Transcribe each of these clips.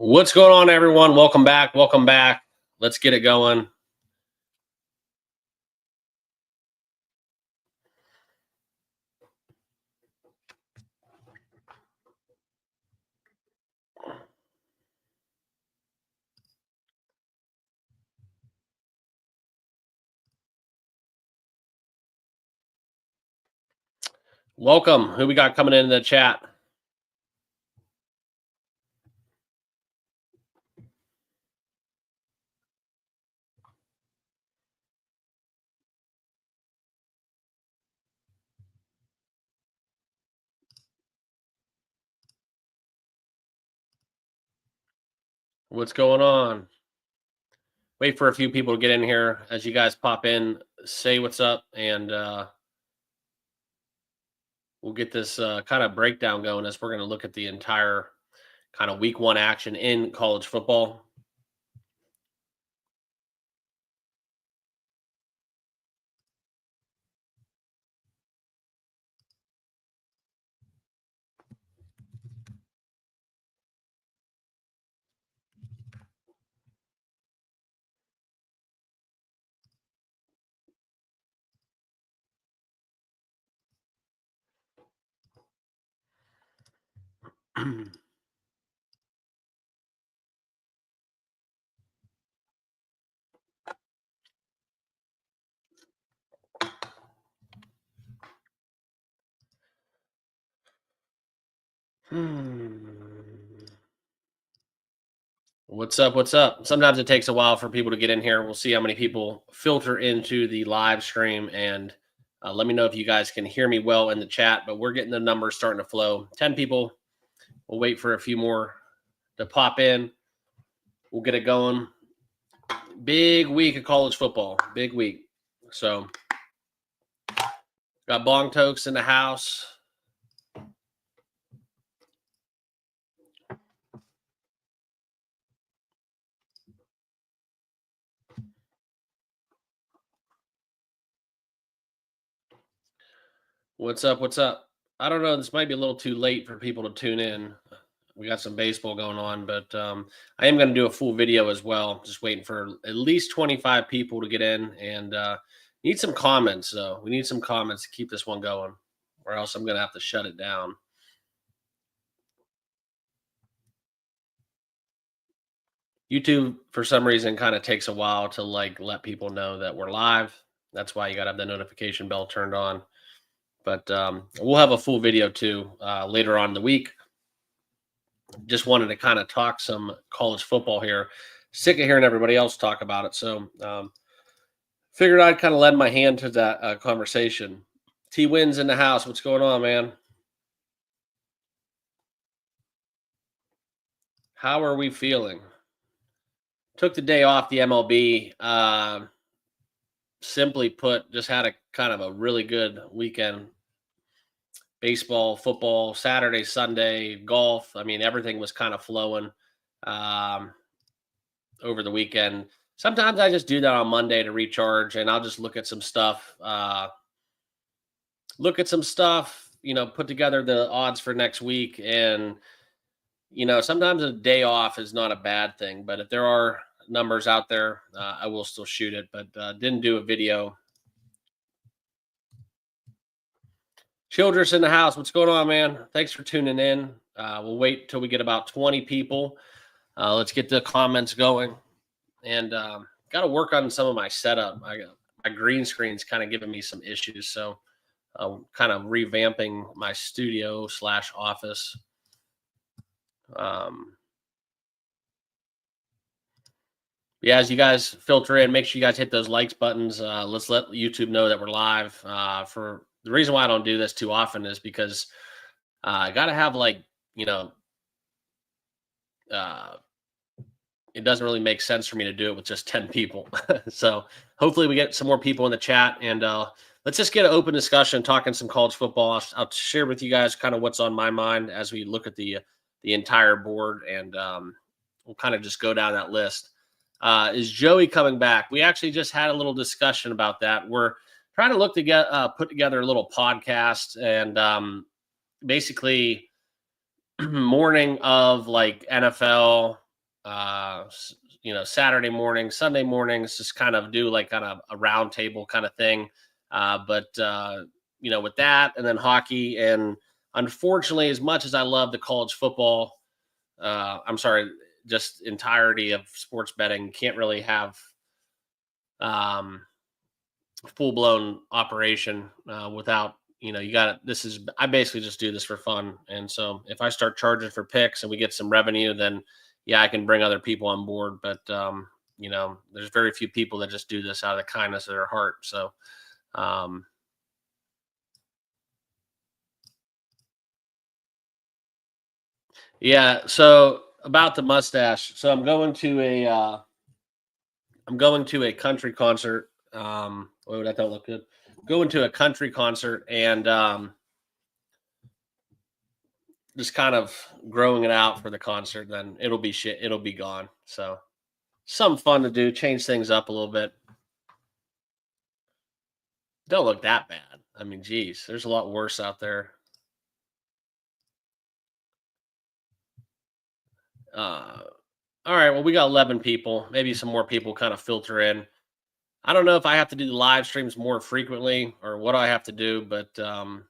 What's going on, everyone? Welcome back. Welcome back. Let's get it going. Welcome. Who we got coming in the chat? What's going on? Wait for a few people to get in here. As you guys pop in, say what's up, and we'll get this kind of breakdown going as we're going to look at the entire kind of week one action in college football. What's up? What's up? Sometimes it takes a while for people to get in here. We'll see how many people filter into the live stream, and let me know if you guys can hear me well in the chat. But we're getting the numbers starting to flow. 10 people. We'll wait for a few more to pop in. We'll get it going. Big week of college football. Big week. So got Bong Tokes in the house. What's up? What's up? I don't know. This might be a little too late for people to tune in. We got some baseball going on, but I am going to do a full video as well. Just waiting for at least 25 people to get in, and need some comments. So we need some comments to keep this one going, or else I'm going to have to shut it down. YouTube, for some reason, kind of takes a while to let people know that we're live. That's why you got to have the notification bell turned on. But we'll have a full video too later on in the week. Just wanted to kind of talk some college football here. Sick of hearing everybody else talk about it. So figured I'd kind of lend my hand to that conversation. T-Win's in the house. What's going on, man? How are we feeling? Took the day off the MLB. Simply put, just had a kind of a really good weekend. Baseball, football, Saturday, Sunday, golf. I mean, everything was kind of flowing over the weekend. Sometimes I just do that on Monday to recharge, and I'll just look at some stuff. Put together the odds for next week. And, sometimes a day off is not a bad thing. But if there are numbers out there, I will still shoot it. But didn't do a video. Childress in the house. What's going on, man? Thanks for tuning in. We'll wait till we get about 20 people. Let's get the comments going. And got to work on some of my setup. My green screen's kind of giving me some issues. So kind of revamping my studio / office. Yeah, as you guys filter in, make sure you guys hit those likes buttons. Let's let YouTube know that we're live. For the reason why I don't do this too often is because I got to have it doesn't really make sense for me to do it with just 10 people. So hopefully we get some more people in the chat, and let's just get an open discussion, talking some college football. I'll share with you guys kind of what's on my mind as we look at the entire board, and we'll kind of just go down that list. Is Joey coming back? We actually just had a little discussion about that. We're trying to look to get put together a little podcast, and basically morning of like NFL Saturday morning, Sunday mornings, just kind of do like kind of a round table kind of thing. But with that and then hockey, and unfortunately, as much as I love the college football, I'm sorry, just entirety of sports betting, can't really have um, full blown operation without you got this is I basically just do this for fun, and so if I start charging for picks and we get some revenue, then yeah, I can bring other people on board. But there's very few people that just do this out of the kindness of their heart. So um, yeah, so about the mustache, so I'm going to a country concert. Wait, that don't look good. Going to a country concert, and just kind of growing it out for the concert, then it'll be shit. It'll be gone. So some fun to do, change things up a little bit. Don't look that bad. I mean, geez, there's a lot worse out there. Uh, all right, well, we got 11 people. Maybe some more people kind of filter in. I don't know if I have to do the live streams more frequently or what do I have to do, but it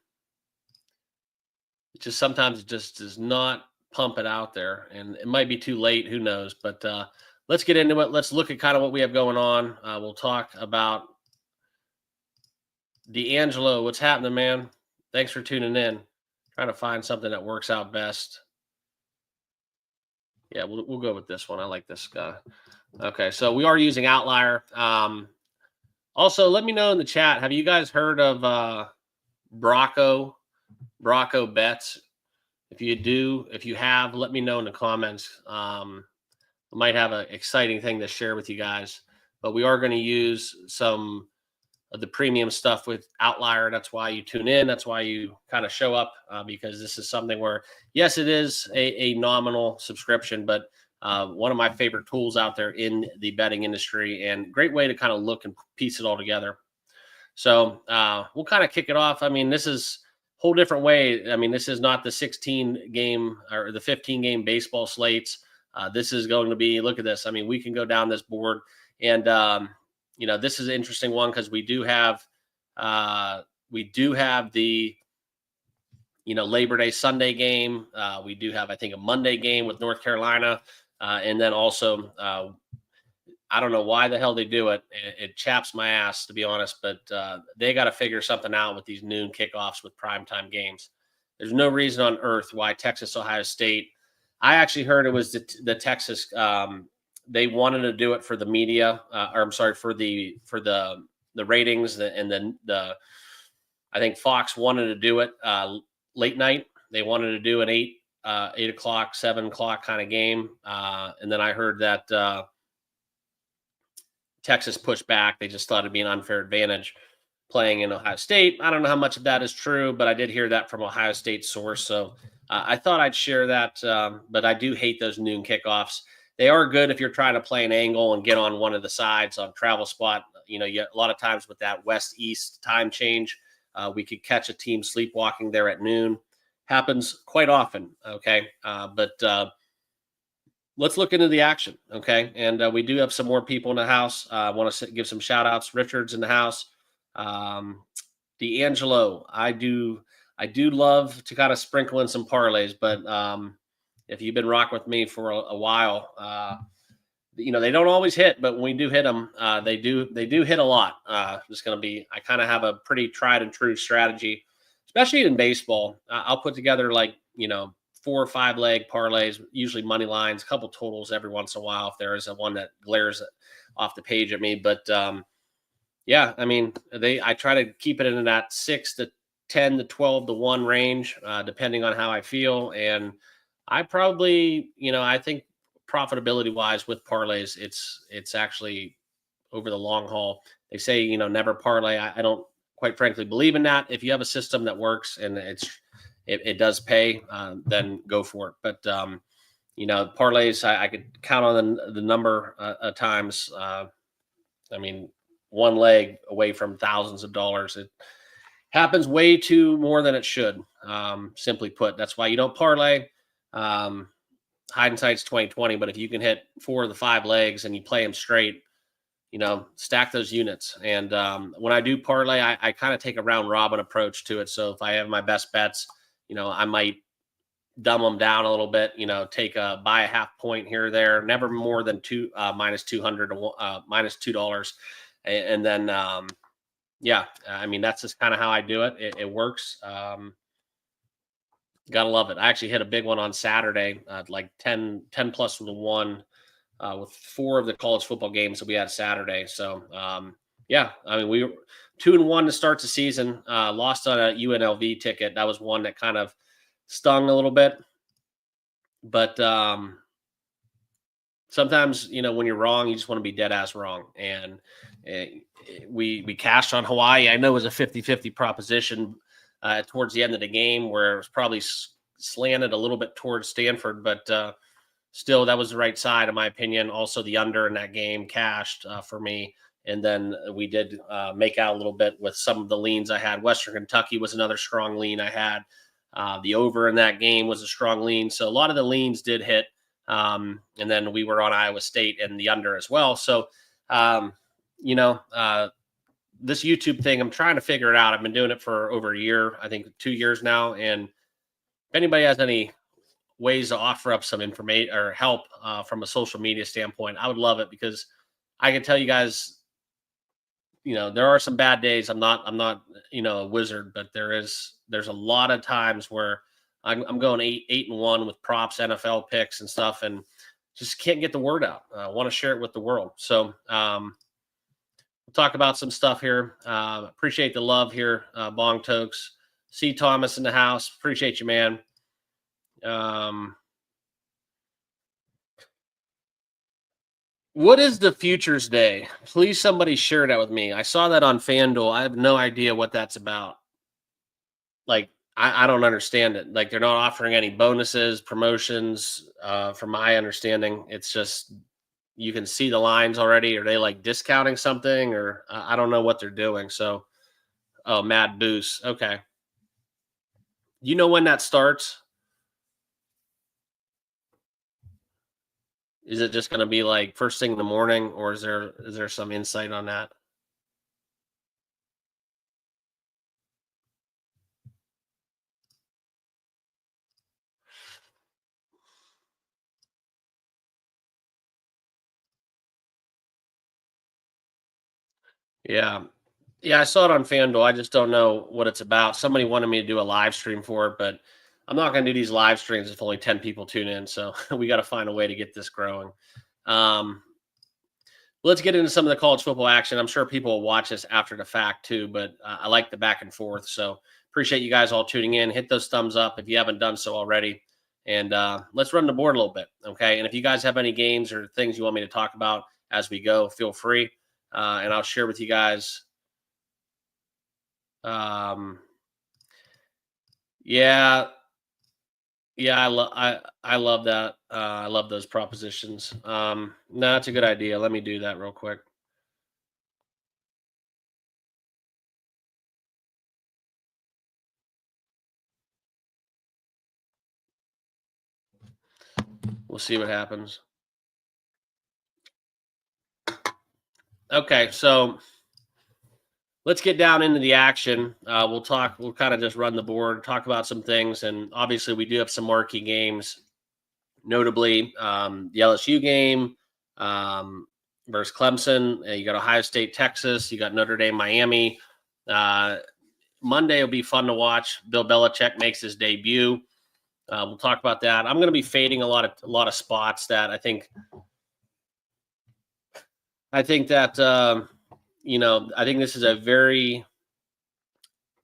just sometimes it just does not pump it out there, and it might be too late. Who knows? But let's get into it. Let's look at kind of what we have going on. We'll talk about D'Angelo. What's happening, man? Thanks for tuning in. Trying to find something that works out best. Yeah, we'll go with this one. I like this guy. Okay, so we are using Outlier. Also, let me know in the chat. Have you guys heard of Brocco bets? If you do, if you have, let me know in the comments. I might have an exciting thing to share with you guys. But we are going to use some of the premium stuff with Outlier. That's why you tune in. That's why you kind of show up, because this is something where, yes, it is a nominal subscription, but one of my favorite tools out there in the betting industry, and great way to kind of look and piece it all together. So we'll kind of kick it off. I mean, this is a whole different way. I mean, this is not the 16 game or the 15 game baseball slates. This is going to be, look at this. I mean, we can go down this board, and this is an interesting one because we do have the Labor Day Sunday game. We do have, I think, a Monday game with North Carolina, and then also I don't know why the hell they do it. It chaps my ass, to be honest, but they got to figure something out with these noon kickoffs with primetime games. There's no reason on earth why Texas, Ohio State. I actually heard it was the Texas. They wanted to do it for the media, or I'm sorry, for the ratings, and then I think Fox wanted to do it late night. They wanted to do an 8 o'clock, 7 o'clock kind of game, and then I heard that Texas pushed back. They just thought it'd be an unfair advantage playing in Ohio State. I don't know how much of that is true, but I did hear that from Ohio State source. So I thought I'd share that. But I do hate those noon kickoffs. They are good if you're trying to play an angle and get on one of the sides on Travel Spot. You a lot of times with that west-east time change, we could catch a team sleepwalking there at noon. Happens quite often. Okay. But let's look into the action. Okay. And we do have some more people in the house. I want to give some shout outs. Richard's in the house. D'Angelo, I do love to kind of sprinkle in some parlays, but if you've been rocking with me for a while, they don't always hit, but when we do hit them, they do hit a lot. Just going to be, I kind of have a pretty tried and true strategy, especially in baseball. I'll put together 4 or 5 leg parlays, usually money lines, a couple totals every once in a while if there is a one that glares off the page at me. But yeah, I mean, I try to keep it in that 6 to 10 to 12 to 1 range, depending on how I feel. And I probably, I think profitability wise with parlays, it's actually over the long haul. They say, never parlay. I don't quite frankly believe in that. If you have a system that works and it does pay, then go for it. But parlays, I could count on the number of times. I mean, one leg away from thousands of dollars. It happens way too more than it should. Simply put, that's why you don't parlay. hindsight's 2020, but if you can hit 4 of the 5 legs and you play them straight, stack those units. And when I do parlay, I kind of take a round robin approach to it. So if I have my best bets, I might dumb them down a little bit, take a buy a half point here or there, never more than minus 200 to minus $2. And then, yeah, I mean, that's just kind of how I do it. It works. Gotta love it. I actually hit a big one on Saturday, like 10 plus with the one, with 4 of the college football games that we had Saturday. So, yeah, I mean, we were 2-1 to start the season. Lost on a UNLV ticket. That was one that kind of stung a little bit. But sometimes, when you're wrong, you just want to be dead ass wrong. And we cashed on Hawaii. I know it was a 50-50 proposition towards the end of the game, where it was probably slanted a little bit towards Stanford, but still, that was the right side, in my opinion. Also, the under in that game cashed for me. And then we did make out a little bit with some of the leans I had. Western Kentucky was another strong lean I had. The over in that game was a strong lean. So a lot of the leans did hit. And then we were on Iowa State and the under as well. So, this YouTube thing, I'm trying to figure it out. I've been doing it for over a year, I think 2 years now. And if anybody has any ways to offer up some information or help from a social media standpoint, I would love it, because I can tell you guys, there are some bad days. I'm not, a wizard, but there's a lot of times where I'm going 8-1 with props, NFL picks and stuff, and just can't get the word out. I want to share it with the world. So, we'll talk about some stuff here. Appreciate the love here, Bong Tokes. C. Thomas in the house. Appreciate you, man. What is the futures day? Please, somebody share that with me. I saw that on FanDuel. I have no idea what that's about. Like, I don't understand it. Like, they're not offering any bonuses, promotions. From my understanding, it's just you can see the lines already. Are they like discounting something, or I don't know what they're doing. So, oh, Mad Boost. Okay. You know when that starts? Is it just going to be like first thing in the morning, or is there some insight on that? Yeah. Yeah, I saw it on FanDuel. I just don't know what it's about. Somebody wanted me to do a live stream for it, but I'm not going to do these live streams if only 10 people tune in. So we got to find a way to get this growing. Um, let's get into some of the college football action. I'm sure people will watch this after the fact too, but I like the back and forth. So appreciate you guys all tuning in. Hit those thumbs up if you haven't done so already. And let's run the board a little bit. Okay. And if you guys have any games or things you want me to talk about as we go, feel free. And I'll share with you guys. Yeah, yeah, I love that. I love those propositions. No, that's a good idea. Let me do that real quick. We'll see what happens. Okay, so let's get down into the action. We'll kind of just run the board, talk about some things, and obviously we do have some marquee games, notably the LSU game versus Clemson. You got Ohio State, Texas. You got Notre Dame, Miami. Monday will be fun to watch. Bill Belichick makes his debut. We'll talk about that. I'm going to be fading a lot of spots that I think that I think this is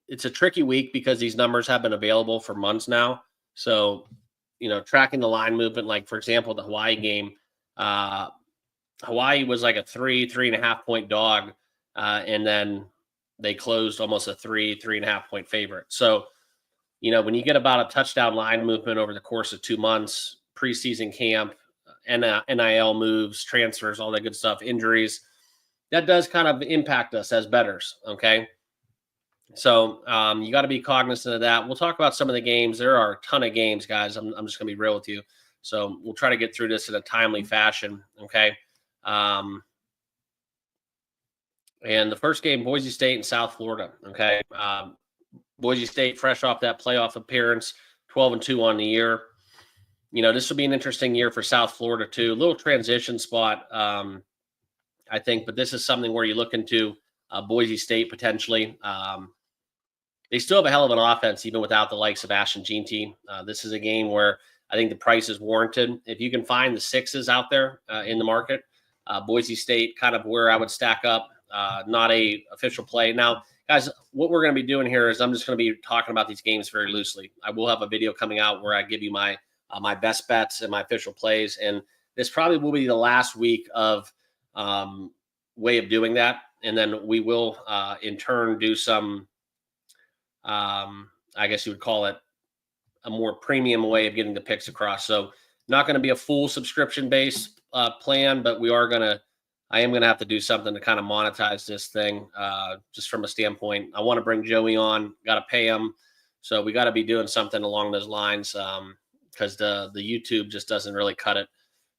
it's a tricky week because these numbers have been available for months now. So, tracking the line movement, like for example, the Hawaii game, Hawaii was like a 3.5 point dog. And then they closed almost a 3.5 point favorite. So, when you get about a touchdown line movement over the course of 2 months, preseason camp, NIL moves, transfers, all that good stuff, injuries, that does kind of impact us as bettors. Okay. So you got to be cognizant of that. We'll talk about some of the games. There are a ton of games, guys. I'm just going to be real with you. So we'll try to get through this in a timely fashion. Okay. And the first game, Boise State and South Florida. Okay. Boise State, fresh off that playoff appearance, 12-2 on the year. This will be an interesting year for South Florida too. A little transition spot, I think, but this is something where you look into Boise State potentially. They still have a hell of an offense, even without the likes of Ashton Jeanty. This is a game where I think the price is warranted. If you can find the sixes out there in the market, Boise State kind of where I would stack up. Not a official play. Now, guys, what we're going to be doing here is I'm just going to be talking about these games very loosely. I will have a video coming out where I give you my best bets and my official plays, and this probably will be the last week of way of doing that, and then we will in turn do some. I guess you would call it a more premium way of getting the picks across. So not going to be a full subscription based plan, but I am going to have to do something to kind of monetize this thing just from a standpoint. I want to bring Joey on, got to pay him. So we got to be doing something along those lines because the YouTube just doesn't really cut it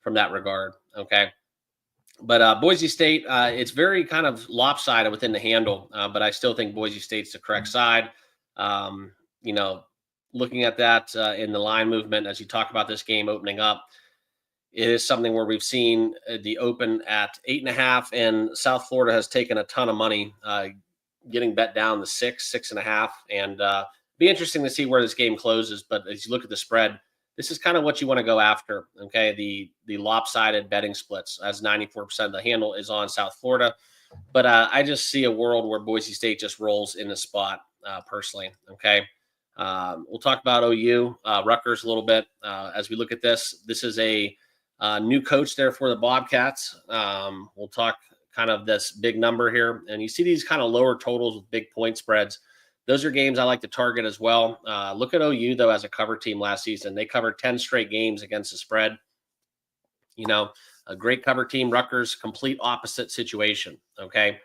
from that regard. Okay. But Boise State, it's very kind of lopsided within the handle, but I still think Boise State's the correct side. Looking at that in the line movement as you talk about this game opening up, it is something where we've seen the open at 8.5, and South Florida has taken a ton of money, getting bet down to 6.5, and be interesting to see where this game closes. But as you look at the spread, this is kind of what you want to go after. Okay, the lopsided betting splits, as 94% of the handle is on South Florida, but I just see a world where Boise State just rolls in the spot personally. Okay. We'll talk about OU, Rutgers a little bit as we look at this. This is a new coach there for the Bobcats. We'll talk kind of this big number here. And you see these kind of lower totals with big point spreads. Those are games I like to target as well. Look at OU, though, as a cover team last season. They covered 10 straight games against the spread. A great cover team. Rutgers, complete opposite situation. Okay.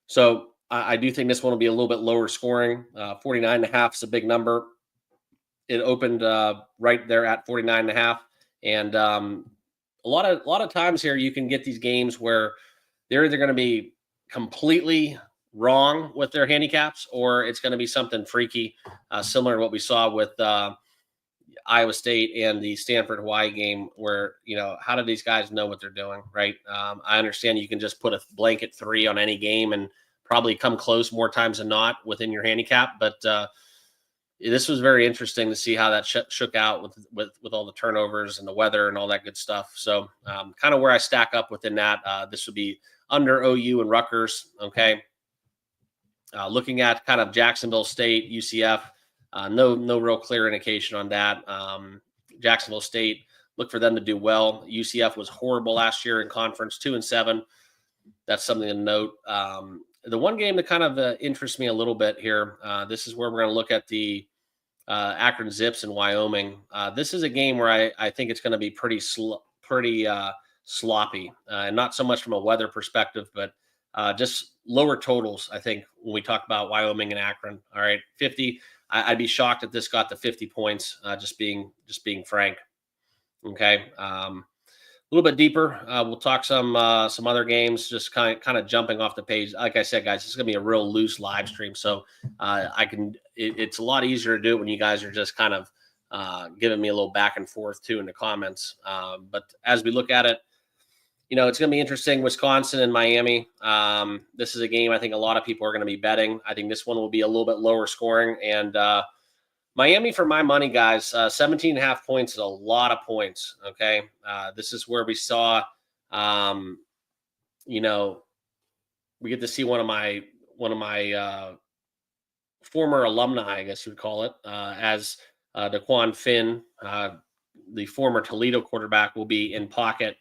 So I do think this one will be a little bit lower scoring. 49.5 is a big number. It opened right there at 49.5. And a lot of times here you can get these games where they're either going to be completely wrong with their handicaps or it's going to be something freaky, similar to what we saw with Iowa State and the Stanford-Hawaii game where, how do these guys know what they're doing, right? I understand you can just put a blanket 3 on any game and probably come close more times than not within your handicap. But this was very interesting to see how that shook out with all the turnovers and the weather and all that good stuff. So kind of where I stack up within that, this would be under OU and Rutgers. Okay. Looking at kind of Jacksonville State, UCF, no real clear indication on that. Jacksonville State, look for them to do well. UCF was horrible last year in conference, 2-7. That's something to note. The one game that kind of interests me a little bit here, this is where we're going to look at the Akron Zips in Wyoming. This is a game where I think it's going to be pretty sloppy, and not so much from a weather perspective, but just lower totals. I think when we talk about Wyoming and Akron, all right, 50. I'd be shocked if this got to 50 points. Just being frank. Okay. A little bit deeper. We'll talk some other games, just kind of jumping off the page. Like I said, guys, this is gonna be a real loose live stream, so it's a lot easier to do it when you guys are just kind of giving me a little back and forth too in the comments. But as we look at it, it's gonna be interesting. Wisconsin and Miami. This is a game I think a lot of people are gonna be betting. I think this one will be a little bit lower scoring, and Miami, for my money, guys, 17.5 points is a lot of points. Okay. This is where we saw, we get to see one of my former alumni, I guess you would call it, as Daquan Finn, the former Toledo quarterback, will be in pocket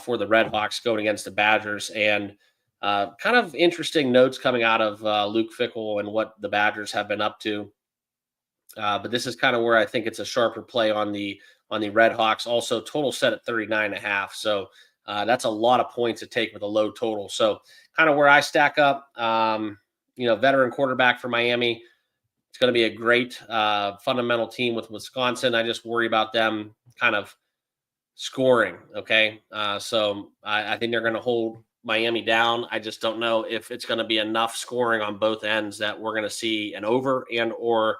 for the Red Hawks going against the Badgers. And kind of interesting notes coming out of Luke Fickell and what the Badgers have been up to. But this is kind of where I think it's a sharper play on the Red Hawks. Also, total set at 39.5. So that's a lot of points to take with a low total. So kind of where I stack up, veteran quarterback for Miami. It's going to be a great fundamental team with Wisconsin. I just worry about them kind of scoring. Okay. So I think they're going to hold Miami down. I just don't know if it's going to be enough scoring on both ends that we're going to see an over and or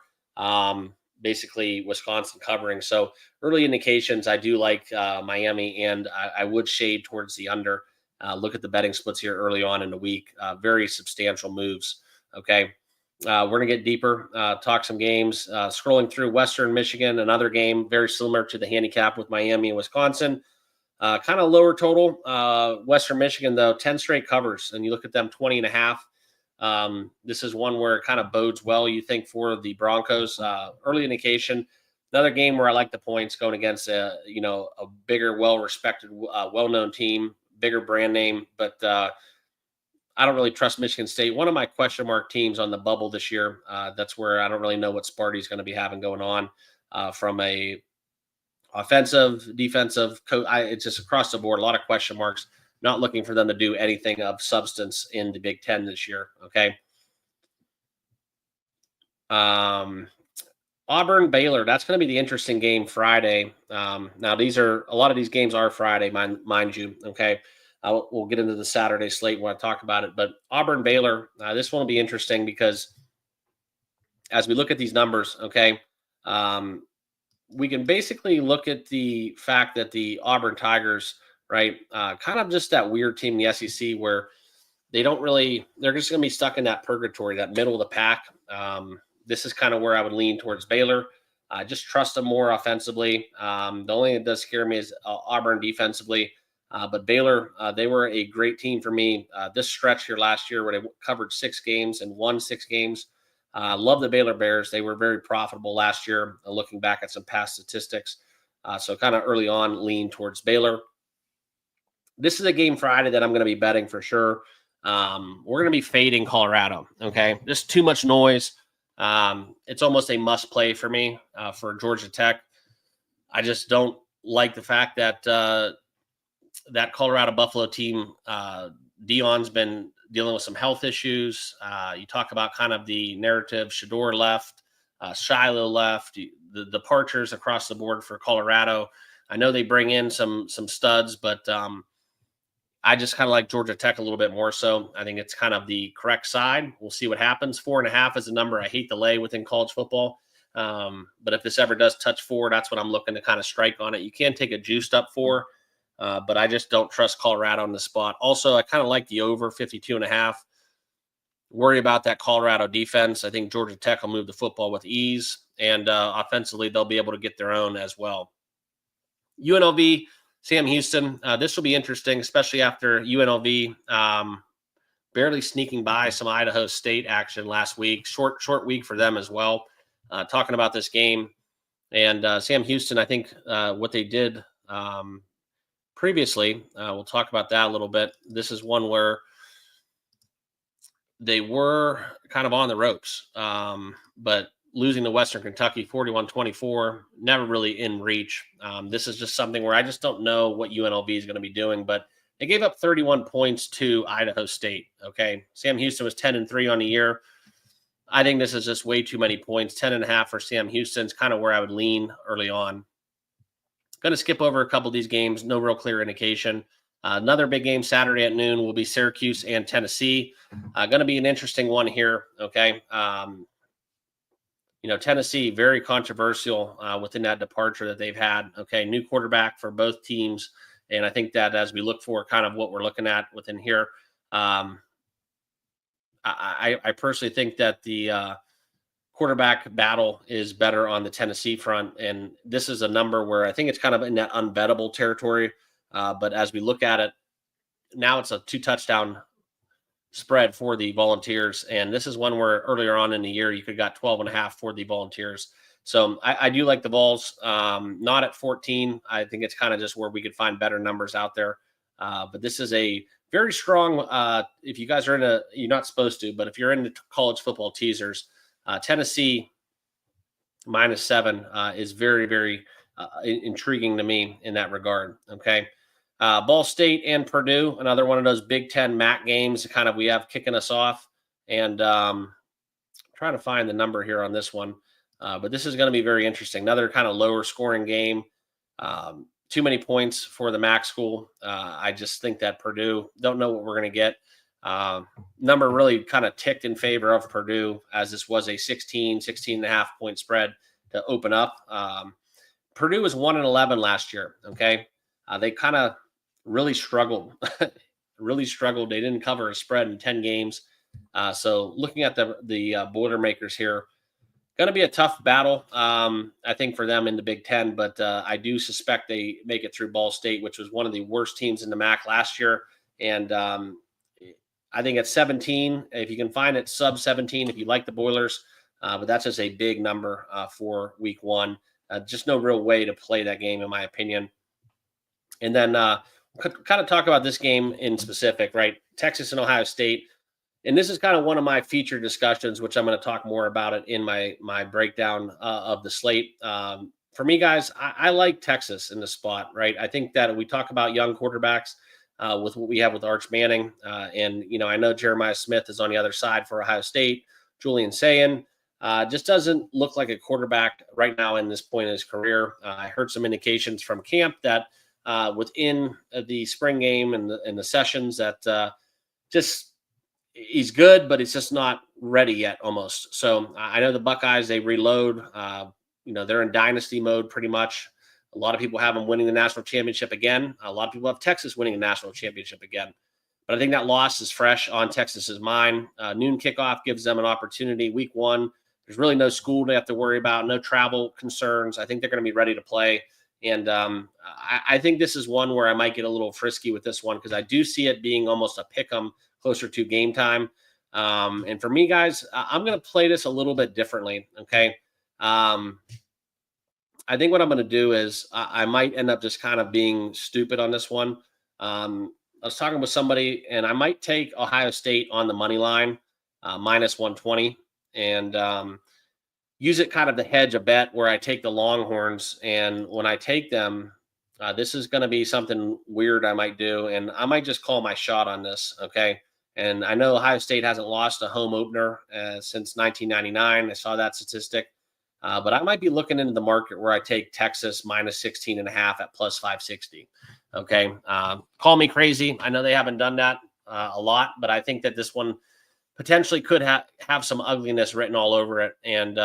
basically Wisconsin covering. So early indications, I do like Miami, and I would shade towards the under. Look at the betting splits here early on in the week. Very substantial moves. Okay. We're going to get deeper, talk some games. Scrolling through Western Michigan, another game very similar to the handicap with Miami and Wisconsin. Kind of lower total. Western Michigan, though, 10 straight covers, and you look at them 20.5. This is one where it kind of bodes well, you think, for the Broncos. Early indication. Another game where I like the points going against a bigger, well-respected, well-known team, bigger brand name, but I don't really trust Michigan State. One of my question mark teams on the bubble this year. That's where I don't really know what Sparty's going to be having going on from a offensive, defensive. It's just across the board. A lot of question marks. Not looking for them to do anything of substance in the Big Ten this year. Okay. Auburn Baylor. That's going to be the interesting game Friday. Now a lot of these games are Friday, mind you. Okay. We'll get into the Saturday slate when I talk about it. But Auburn Baylor, this one will be interesting because as we look at these numbers, okay, we can basically look at the fact that the Auburn Tigers, right, kind of just that weird team in the SEC where they're just going to be stuck in that purgatory, that middle of the pack. This is kind of where I would lean towards Baylor. Just trust them more offensively. The only thing that does scare me is Auburn defensively. But Baylor, they were a great team for me. This stretch here last year where they covered 6 games and won 6 games. Love the Baylor Bears. They were very profitable last year, looking back at some past statistics. So kind of early on, lean towards Baylor. This is a game Friday that I'm going to be betting for sure. We're going to be fading Colorado. Okay. Just too much noise. It's almost a must play for me for Georgia Tech. I just don't like the fact that that Colorado Buffalo team, Dion's been dealing with some health issues. You talk about kind of the narrative. Shador left, Shiloh left, the departures across the board for Colorado. I know they bring in some studs, but I just kind of like Georgia Tech a little bit more so. I think it's kind of the correct side. We'll see what happens. 4.5 is a number I hate to lay within college football. But if this ever does touch 4, that's what I'm looking to kind of strike on it. You can take a juiced up 4. But I just don't trust Colorado on the spot. Also, I kind of like the over 52.5. Worry about that Colorado defense. I think Georgia Tech will move the football with ease, and offensively, they'll be able to get their own as well. UNLV, Sam Houston. This will be interesting, especially after UNLV barely sneaking by some Idaho State action last week. Short week for them as well. Talking about this game. And Sam Houston, I think what they did previously, we'll talk about that a little bit. This is one where they were kind of on the ropes, but losing to Western Kentucky 41-24, never really in reach. This is just something where I just don't know what UNLV is going to be doing, but they gave up 31 points to Idaho State. Okay. Sam Houston was 10-3 on the year. I think this is just way too many points. 10.5 for Sam Houston's kind of where I would lean early on. Going to skip over a couple of these games. No real clear indication. Another big game Saturday at noon will be Syracuse and Tennessee. Going to be an interesting one here. Okay. Tennessee, very controversial within that departure that they've had. Okay. New quarterback for both teams. And I think that as we look for kind of what we're looking at within here, I personally think that the quarterback battle is better on the Tennessee front. And this is a number where I think it's kind of in that unbettable territory. But as we look at it, now it's a 2-touchdown spread for the Volunteers. And this is one where earlier on in the year, you could have got 12.5 for the Volunteers. So I do like the Vols, not at 14. I think it's kind of just where we could find better numbers out there. But this is a very strong, if you guys are you're not supposed to, but if you're into college football teasers, Tennessee -7 is very, very intriguing to me in that regard. Okay. Ball State and Purdue, another one of those Big Ten MAC games kind of we have kicking us off. And trying to find the number here on this one. But this is going to be very interesting. Another kind of lower scoring game. too many points for the MAC school. I just think that Purdue don't know what we're going to get. Number really kind of ticked in favor of Purdue, as this was a 16 and a half point spread to open up. Purdue was 1-11 last year. Okay. They kind of really struggled, really struggled. They didn't cover a spread in 10 games. So looking at the Boilermakers here, going to be a tough battle, I think, for them in the Big Ten. But I do suspect they make it through Ball State, which was one of the worst teams in the MAC last year. And I think at 17, if you can find it sub 17, if you like the Boilers, but that's just a big number for week one. Just no real way to play that game, in my opinion. And then kind of talk about this game in specific, right? Texas and Ohio State. And this is kind of one of my feature discussions, which I'm going to talk more about it in my breakdown of the slate. For me, guys, I like Texas in the spot, right? I think that we talk about young quarterbacks with what we have with Arch Manning. And, I know Jeremiah Smith is on the other side for Ohio State. Julian Sayin just doesn't look like a quarterback right now in this point in his career. I heard some indications from camp that within the spring game and the sessions that just he's good, but it's just not ready yet almost. So I know the Buckeyes, they reload. They're in dynasty mode pretty much. A lot of people have them winning the national championship again. A lot of people have Texas winning the national championship again. But I think that loss is fresh on Texas's mind. Noon kickoff gives them an opportunity. Week one, there's really no school to have to worry about, no travel concerns. I think they're going to be ready to play. And I think this is one where I might get a little frisky with this one because I do see it being almost a pick 'em closer to game time. And for me, guys, I'm going to play this a little bit differently. Okay. I think what I'm going to do is I might end up just kind of being stupid on this one. I was talking with somebody, and I might take Ohio State on the money line, minus 120, and use it kind of to hedge a bet where I take the Longhorns. And when I take them, this is going to be something weird I might do, and I might just call my shot on this. Okay. And I know Ohio State hasn't lost a home opener since 1999. I saw that statistic. But I might be looking into the market where I take Texas minus 16 and a half at plus 560. Okay. Call me crazy. I know they haven't done that a lot, but I think that this one potentially could have some ugliness written all over it. And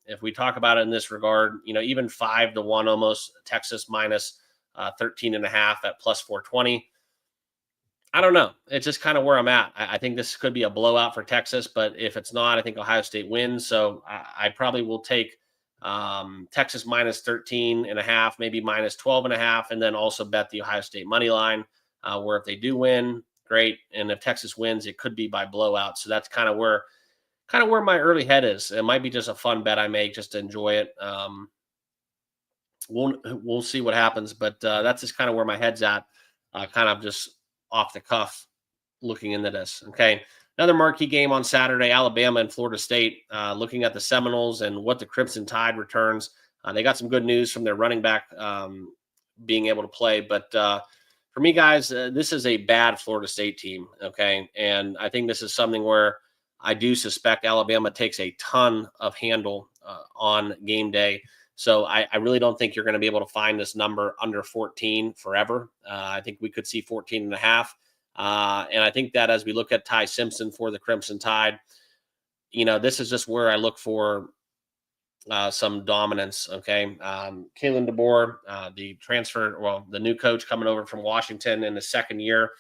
if we talk about it in this regard, even 5-1 almost, Texas minus 13 and a half at plus 420. I don't know. It's just kind of where I'm at. I think this could be a blowout for Texas, but if it's not, I think Ohio State wins. So I probably will take Texas minus 13 and a half, maybe minus 12 and a half, and then also bet the Ohio State money line, where if they do win, great. And if Texas wins, it could be by blowout. So that's kind of where my early head is. It might be just a fun bet I make just to enjoy it. We'll see what happens, but that's just kind of where my head's at, kind of just off the cuff looking into this. Okay. Another marquee game on Saturday, Alabama and Florida State, looking at the Seminoles and what the Crimson Tide returns. They got some good news from their running back being able to play. But for me, guys, this is a bad Florida State team. Okay. And I think this is something where I do suspect Alabama takes a ton of handle on game day. So I really don't think you're going to be able to find this number under 14 forever. I think we could see 14 and a half. And I think that as we look at Ty Simpson for the Crimson Tide, this is just where I look for some dominance. Okay. Kalen DeBoer, the new coach coming over from Washington in the second year,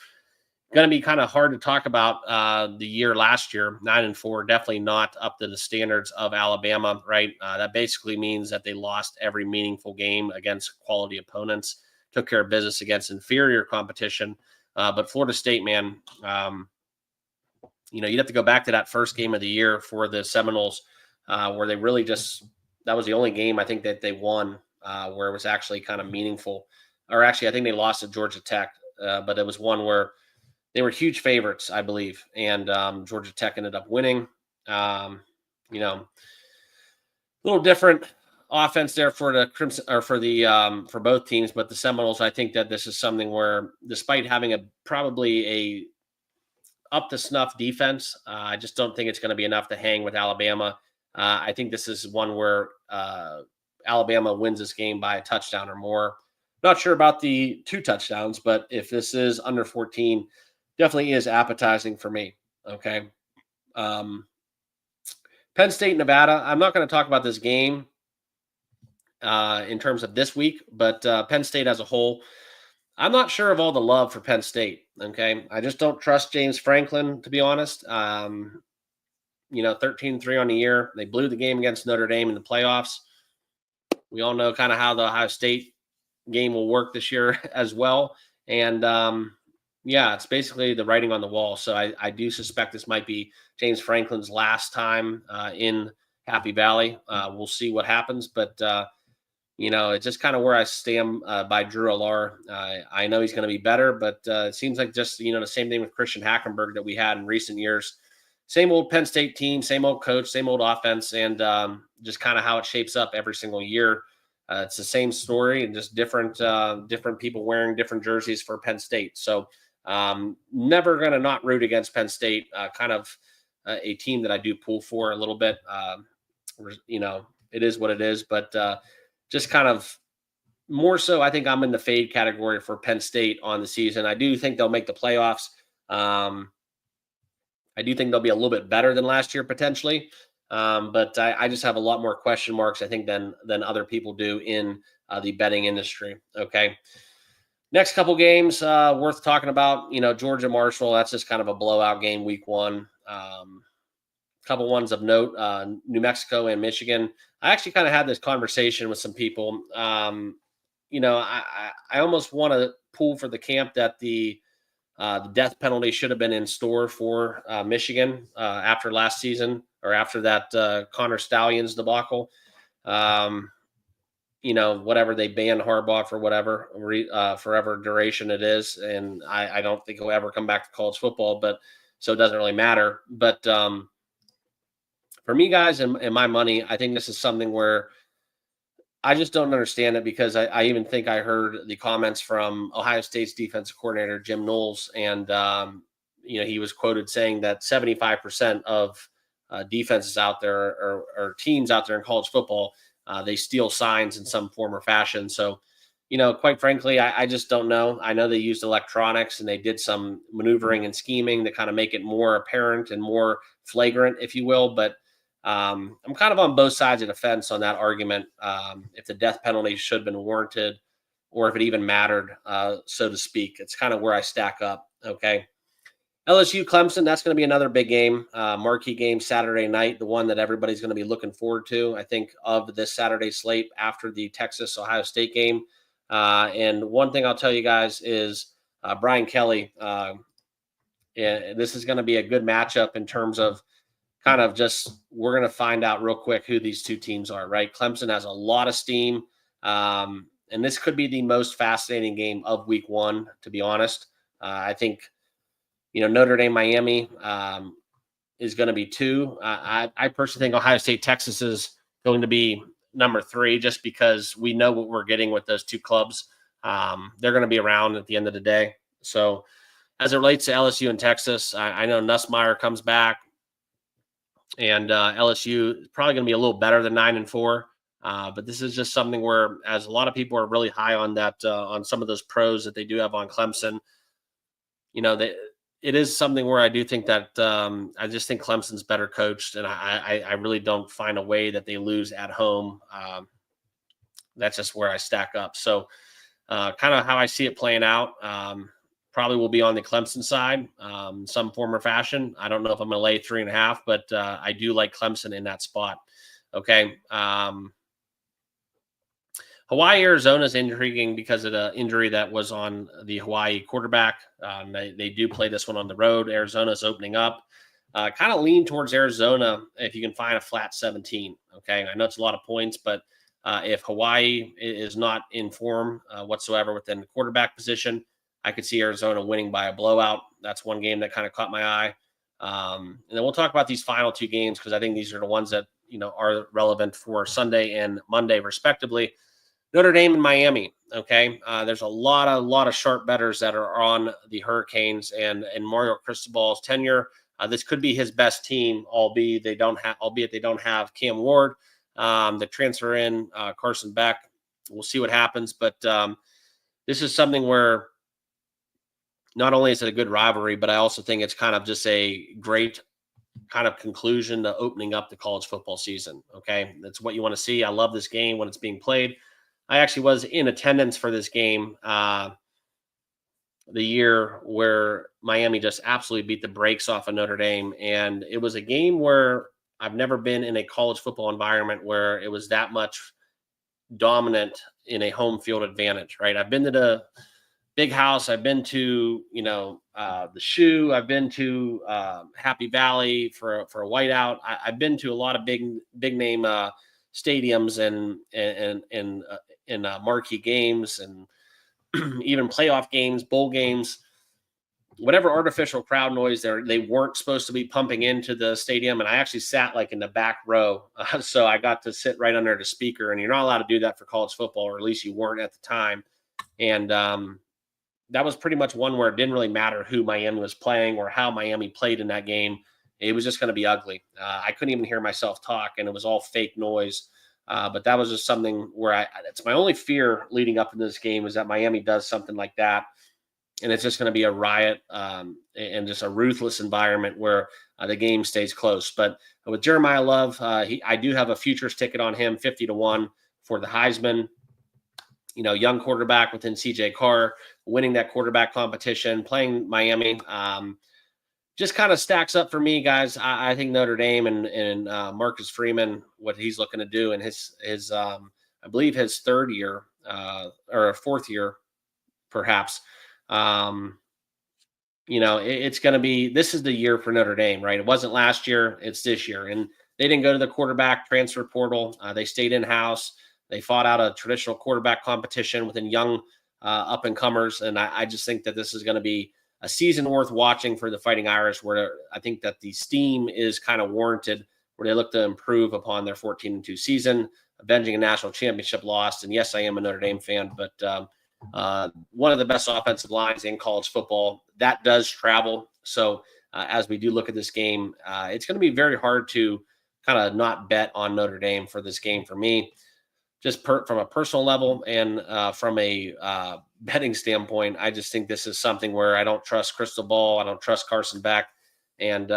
going to be kind of hard to talk about the year last year, 9-4, definitely not up to the standards of Alabama, right? That basically means that they lost every meaningful game against quality opponents, took care of business against inferior competition. But Florida State, man, you'd have to go back to that first game of the year for the Seminoles, where they really that was the only game I think that they won, where it was actually kind of meaningful. Or actually, I think they lost to Georgia Tech, but it was one where they were huge favorites, I believe, and Georgia Tech ended up winning. A little different offense there for the Crimson, or for both teams, but the Seminoles, I think that this is something where, despite having probably a up to snuff defense, I just don't think it's going to be enough to hang with Alabama. I think this is one where Alabama wins this game by a touchdown or more. Not sure about the 2 touchdowns, but if this is under 14, definitely is appetizing for me. Okay. Um, Penn State, Nevada. I'm not going to talk about this game in terms of this week, but Penn State as a whole, I'm not sure of all the love for Penn State. Okay. I just don't trust James Franklin, to be honest. 13-3 on the year. They blew the game against Notre Dame in the playoffs. We all know kind of how the Ohio State game will work this year as well. And yeah, it's basically the writing on the wall. So I do suspect this might be James Franklin's last time in Happy Valley. We'll see what happens. But it's just kind of where I stand by Drew Alar. I know he's going to be better, but it seems like just, the same thing with Christian Hackenberg that we had in recent years. Same old Penn State team, same old coach, same old offense, and just kind of how it shapes up every single year. It's the same story and just different people wearing different jerseys for Penn State. So never going to not root against Penn State. Kind of a team that I do pull for a little bit. It is what it is, but just kind of more so, I think I'm in the fade category for Penn State on the season. I do think they'll make the playoffs. I do think they'll be a little bit better than last year potentially, but I just have a lot more question marks, I think, than other people do in the betting industry. Okay, next couple games worth talking about. Georgia Marshall. That's just kind of a blowout game, week one. Couple ones of note: New Mexico and Michigan. I actually kind of had this conversation with some people. I almost want to pull for the camp that the death penalty should have been in store for Michigan after last season or after that Connor Stallions debacle. Whatever they banned Harbaugh for whatever forever duration it is. And I don't think he'll ever come back to college football, but so it doesn't really matter. But for me, guys, and my money, I think this is something where I just don't understand it because I even think I heard the comments from Ohio State's defensive coordinator, Jim Knowles, and, he was quoted saying that 75% of defenses out there or teams out there in college football, they steal signs in some form or fashion. So, quite frankly, I just don't know. I know they used electronics and they did some maneuvering and scheming to kind of make it more apparent and more flagrant, if you will, but I'm kind of on both sides of the fence on that argument. If the death penalty should have been warranted or if it even mattered, so to speak. It's kind of where I stack up. Okay. LSU Clemson, that's going to be another big game, marquee game Saturday night, the one that everybody's going to be looking forward to, I think, of this Saturday slate after the Texas Ohio State game. And one thing I'll tell you guys is Brian Kelly. This is going to be a good matchup in terms of kind of just we're going to find out real quick who these two teams are, right? Clemson has a lot of steam, and this could be the most fascinating game of week one, to be honest. I think, Notre Dame, Miami is going to be 2. I personally think Ohio State, Texas is going to be number 3 just because we know what we're getting with those two clubs. They're going to be around at the end of the day. So as it relates to LSU and Texas, I know Nussmeier comes back. And LSU is probably going to be a little better than 9-4. But this is just something where, as a lot of people are really high on that, on some of those pros that they do have on Clemson, it is something where I do think that I just think Clemson's better coached, and I really don't find a way that they lose at home. That's just where I stack up. So kind of how I see it playing out. Probably will be on the Clemson side, some form or fashion. I don't know if I'm going to lay 3.5, but I do like Clemson in that spot. Okay. Hawaii, Arizona is intriguing because of the injury that was on the Hawaii quarterback. They do play this one on the road. Arizona's opening up. Kind of lean towards Arizona if you can find a flat 17. Okay. I know it's a lot of points, but if Hawaii is not in form whatsoever within the quarterback position, I could see Arizona winning by a blowout. That's one game that kind of caught my eye. And then we'll talk about these final 2 games because I think these are the ones that, are relevant for Sunday and Monday, respectively. Notre Dame and Miami. Okay. There's a lot of sharp bettors that are on the Hurricanes and Mario Cristobal's tenure. This could be his best team, albeit they don't have Cam Ward. The transfer in Carson Beck. We'll see what happens. But this is something where not only is it a good rivalry, but I also think it's kind of just a great kind of conclusion to opening up the college football season. Okay. That's what you want to see. I love this game when it's being played. I actually was in attendance for this game the year where Miami just absolutely beat the brakes off of Notre Dame. And it was a game where I've never been in a college football environment where it was that much dominant in a home field advantage, right? I've been to the Big House. I've been to, the Shoe. I've been to Happy Valley for a whiteout. I've been to a lot of big name stadiums and marquee games and even playoff games, bowl games, whatever artificial crowd noise they weren't supposed to be pumping into the stadium. And I actually sat like in the back row. So I got to sit right under the speaker, and you're not allowed to do that for college football, or at least you weren't at the time. And that was pretty much one where it didn't really matter who Miami was playing or how Miami played in that game. It was just going to be ugly. I couldn't even hear myself talk, and it was all fake noise. But that was just something where it's my only fear leading up into this game is that Miami does something like that, and it's just going to be a riot and just a ruthless environment where the game stays close. But with Jeremiah Love, I do have a futures ticket on him, 50-1 for the Heisman. Young quarterback within CJ Carr, winning that quarterback competition, playing Miami. Just kind of stacks up for me, guys. I think Notre Dame and Marcus Freeman, what he's looking to do in his I believe his third year or fourth year, perhaps. It's going to be, this is the year for Notre Dame, right? It wasn't last year, it's this year. And they didn't go to the quarterback transfer portal. They stayed in-house. They fought out a traditional quarterback competition within young up-and-comers. And I just think that this is going to be a season worth watching for the Fighting Irish, where I think that the steam is kind of warranted, where they look to improve upon their 14-2 season, avenging a national championship loss. And yes, I am a Notre Dame fan, but one of the best offensive lines in college football. That does travel. So as we do look at this game, it's going to be very hard to kind of not bet on Notre Dame for this game for me. Just from a personal level and from a betting standpoint, I just think this is something where I don't trust Crystal Ball. I don't trust Carson Beck. And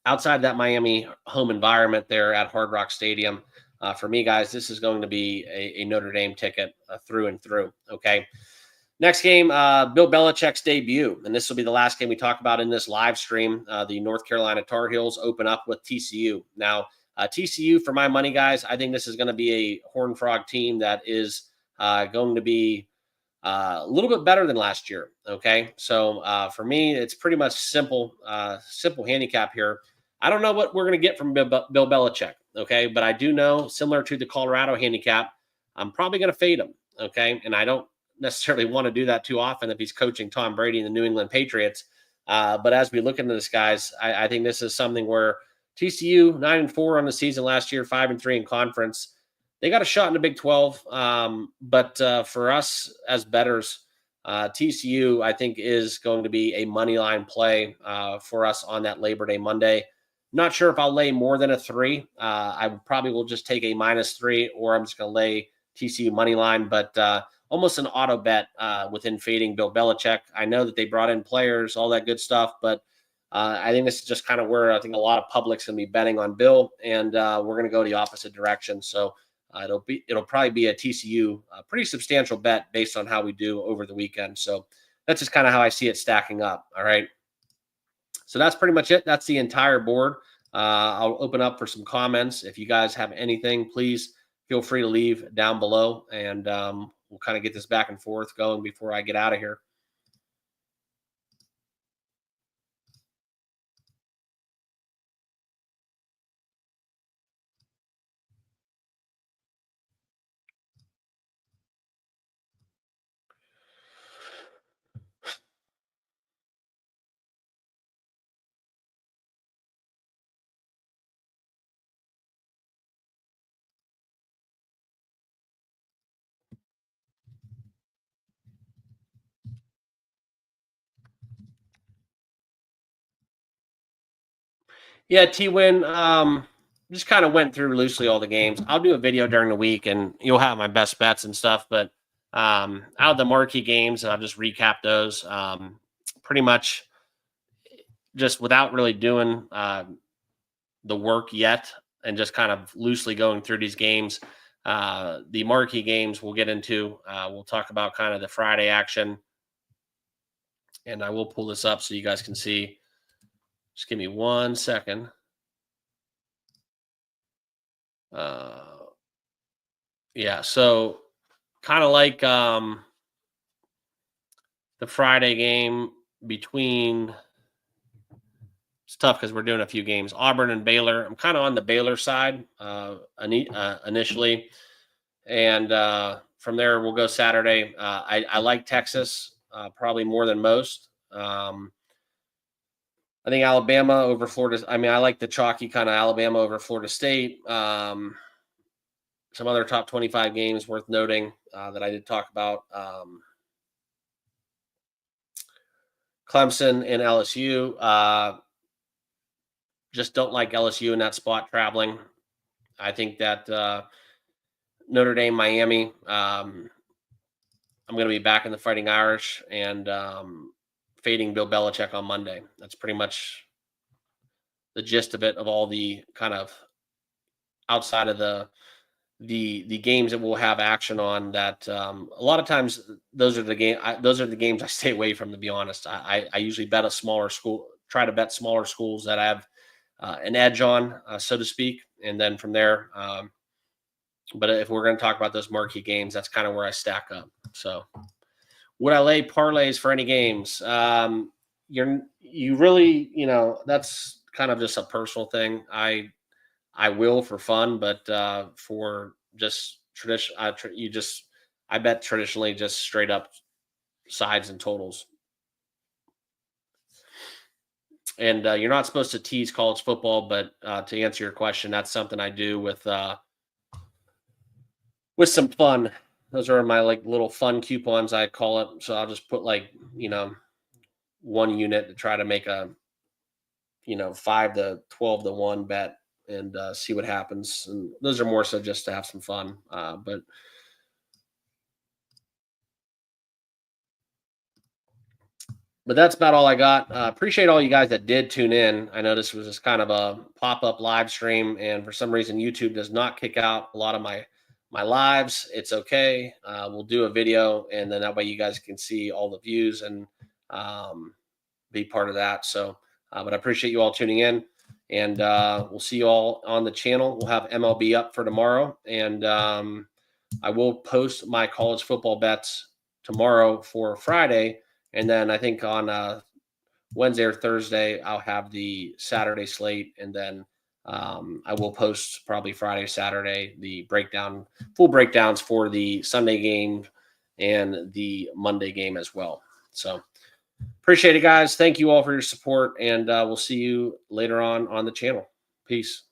outside that Miami home environment there at Hard Rock Stadium, for me, guys, this is going to be a Notre Dame ticket through and through. Okay. Next game, Bill Belichick's debut. And this will be the last game we talk about in this live stream. The North Carolina Tar Heels open up with TCU. Now, TCU, for my money, guys, I think this is going to be a Horned Frog team that is going to be a little bit better than last year. Okay. So for me, it's pretty much simple handicap here. I don't know what we're going to get from Bill Belichick. Okay. But I do know, similar to the Colorado handicap, I'm probably going to fade him. Okay. And I don't necessarily want to do that too often if he's coaching Tom Brady and the New England Patriots. But as we look into this, guys, I think this is something where TCU 9-4 on the season last year, 5-3 in conference. They got a shot in the Big 12. But for us as bettors, TCU, I think, is going to be a money line play for us on that Labor Day Monday. Not sure if I'll lay more than a 3. I probably will just take a -3, or I'm just going to lay TCU money line, but almost an auto bet within fading Bill Belichick. I know that they brought in players, all that good stuff, but I think this is just kind of where I think a lot of public's going to be betting on Bill, and we're going to go the opposite direction. So it'll probably be a TCU, pretty substantial bet based on how we do over the weekend. So that's just kind of how I see it stacking up. All right. So that's pretty much it. That's the entire board. I'll open up for some comments. If you guys have anything, please feel free to leave down below, and we'll kind of get this back and forth going before I get out of here. Yeah, T-Win, just kind of went through loosely all the games. I'll do a video during the week, and you'll have my best bets and stuff. But Out of the marquee games, I'll just recap those. Pretty much just without really doing the work yet and just kind of loosely going through these games. The marquee games we'll get into. We'll talk about kind of the Friday action. And I will pull this up so you guys can see. Just give me 1 second. Yeah, so kind of like the Friday game between, it's tough because we're doing a few games. Auburn and Baylor. I'm kind of on the Baylor side initially, and from there we'll go Saturday. I like Texas probably more than most. I think Alabama over Florida. I mean, I like the chalky kind of Alabama over Florida State. Some other top 25 games worth noting that I did talk about. Clemson and LSU. Just don't like LSU in that spot traveling. I think that Notre Dame, Miami. I'm going to be back in the Fighting Irish and fading Bill Belichick on Monday. That's pretty much the gist of it. Of all the kind of outside of the games that we'll have action on, that a lot of times those are the games I stay away from, to be honest. I usually bet a smaller school, try to bet smaller schools that have an edge on, so to speak, and then from there. But if we're going to talk about those marquee games, that's kind of where I stack up. So would I lay parlays for any games? You really, that's kind of just a personal thing. I will for fun, but for just tradition, I bet traditionally just straight up sides and totals. And you're not supposed to tease college football, but to answer your question, that's something I do with some fun. Those are my like little fun coupons, I call it. So I'll just put like 1 unit to try to make a 5 to 12 to 1 bet and see what happens. And those are more so just to have some fun. But that's about all I got. Appreciate all you guys that did tune in. I know this was just kind of a pop-up live stream, and for some reason YouTube does not kick out a lot of my lives. It's okay. We'll do a video, and then that way you guys can see all the views and be part of that. So, but I appreciate you all tuning in, and we'll see you all on the channel. We'll have MLB up for tomorrow, and I will post my college football bets tomorrow for Friday. And then I think on Wednesday or Thursday, I'll have the Saturday slate. And then I will post probably Friday, Saturday, the full breakdowns for the Sunday game and the Monday game as well. So appreciate it, guys. Thank you all for your support. And we'll see you later on the channel. Peace.